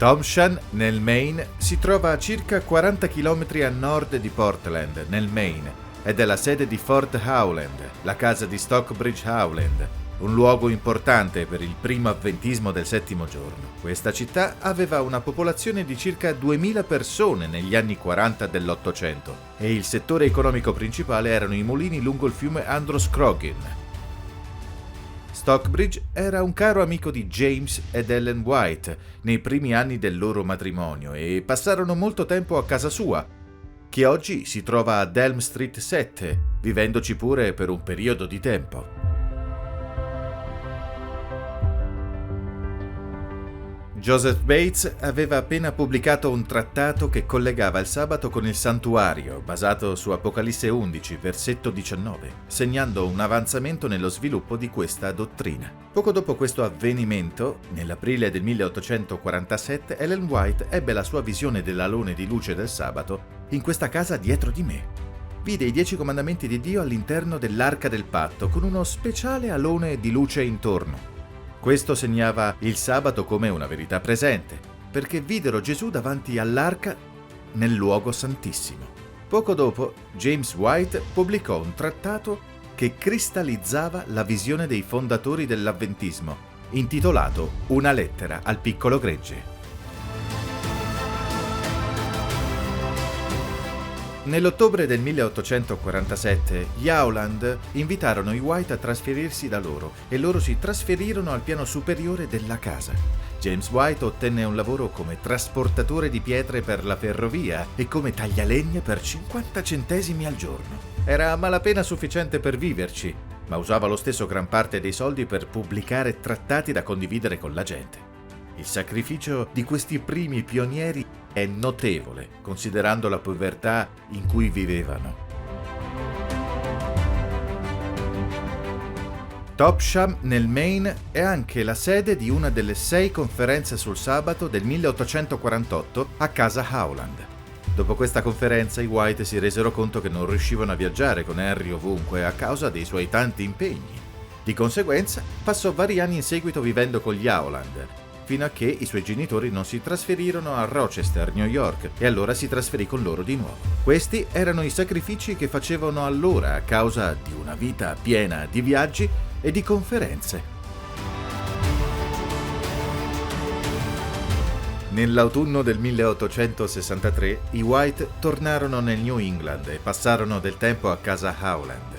Townshend, nel Maine, si trova a circa 40 km a nord di Portland, nel Maine, ed è la sede di Fort Howland, la casa di Stockbridge Howland, un luogo importante per il primo avventismo del settimo giorno. Questa città aveva una popolazione di circa 2000 persone negli anni 40 dell'Ottocento e il settore economico principale erano i mulini lungo il fiume Androscoggin. Stockbridge era un caro amico di James ed Ellen White nei primi anni del loro matrimonio e passarono molto tempo a casa sua, che oggi si trova ad Elm Street 7, vivendoci pure per un periodo di tempo. Joseph Bates aveva appena pubblicato un trattato che collegava il sabato con il santuario, basato su Apocalisse 11, versetto 19, segnando un avanzamento nello sviluppo di questa dottrina. Poco dopo questo avvenimento, nell'aprile del 1847, Ellen White ebbe la sua visione dell'alone di luce del sabato in questa casa dietro di me. Vide i 10 comandamenti di Dio all'interno dell'Arca del Patto, con uno speciale alone di luce intorno. Questo segnava il sabato come una verità presente, perché videro Gesù davanti all'arca nel luogo santissimo. Poco dopo, James White pubblicò un trattato che cristallizzava la visione dei fondatori dell'avventismo, intitolato Una lettera al piccolo gregge. Nell'ottobre del 1847 gli Howland invitarono i White a trasferirsi da loro e loro si trasferirono al piano superiore della casa. James White ottenne un lavoro come trasportatore di pietre per la ferrovia e come taglialegna per 50 centesimi al giorno. Era a malapena sufficiente per viverci, ma usava lo stesso gran parte dei soldi per pubblicare trattati da condividere con la gente. Il sacrificio di questi primi pionieri è notevole, considerando la povertà in cui vivevano. Topsham, nel Maine, è anche la sede di una delle 6 conferenze sul sabato del 1848 a casa Howland. Dopo questa conferenza i White si resero conto che non riuscivano a viaggiare con Henry ovunque a causa dei suoi tanti impegni. Di conseguenza, passò vari anni in seguito vivendo con gli Howland, fino a che i suoi genitori non si trasferirono a Rochester, New York, e allora si trasferì con loro di nuovo. Questi erano i sacrifici che facevano allora a causa di una vita piena di viaggi e di conferenze. Nell'autunno del 1863 i White tornarono nel New England e passarono del tempo a casa Howland.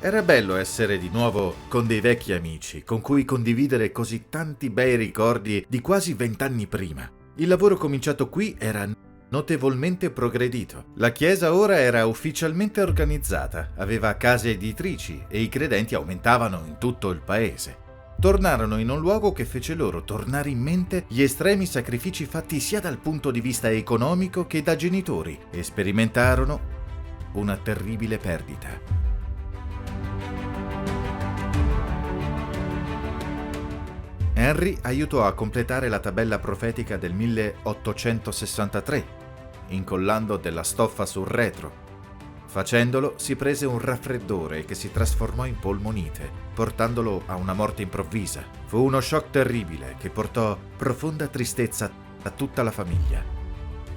Era bello essere di nuovo con dei vecchi amici, con cui condividere così tanti bei ricordi di quasi 20 anni prima. Il lavoro cominciato qui era notevolmente progredito. La chiesa ora era ufficialmente organizzata, aveva case editrici e i credenti aumentavano in tutto il paese. Tornarono in un luogo che fece loro tornare in mente gli estremi sacrifici fatti sia dal punto di vista economico che da genitori e sperimentarono una terribile perdita. Henry aiutò a completare la tabella profetica del 1863, incollando della stoffa sul retro. Facendolo si prese un raffreddore che si trasformò in polmonite, portandolo a una morte improvvisa. Fu uno shock terribile che portò profonda tristezza a tutta la famiglia.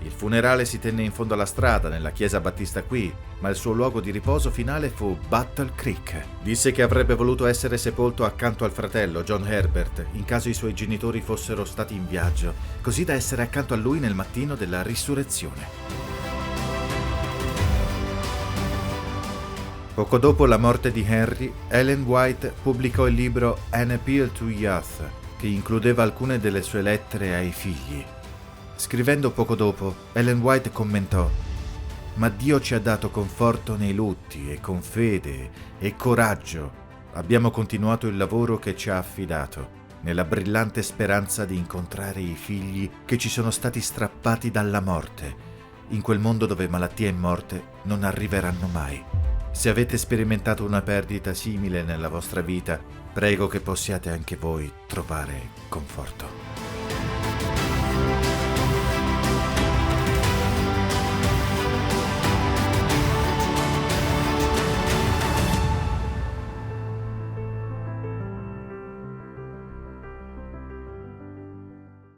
Il funerale si tenne in fondo alla strada, nella chiesa battista qui, ma il suo luogo di riposo finale fu Battle Creek. Disse che avrebbe voluto essere sepolto accanto al fratello, John Herbert, in caso i suoi genitori fossero stati in viaggio, così da essere accanto a lui nel mattino della risurrezione. Poco dopo la morte di Henry, Ellen White pubblicò il libro An Appeal to Youth, che includeva alcune delle sue lettere ai figli. Scrivendo poco dopo, Ellen White commentò: «Ma Dio ci ha dato conforto nei lutti e con fede e coraggio abbiamo continuato il lavoro che ci ha affidato, nella brillante speranza di incontrare i figli che ci sono stati strappati dalla morte, in quel mondo dove malattia e morte non arriveranno mai. Se avete sperimentato una perdita simile nella vostra vita, prego che possiate anche voi trovare conforto».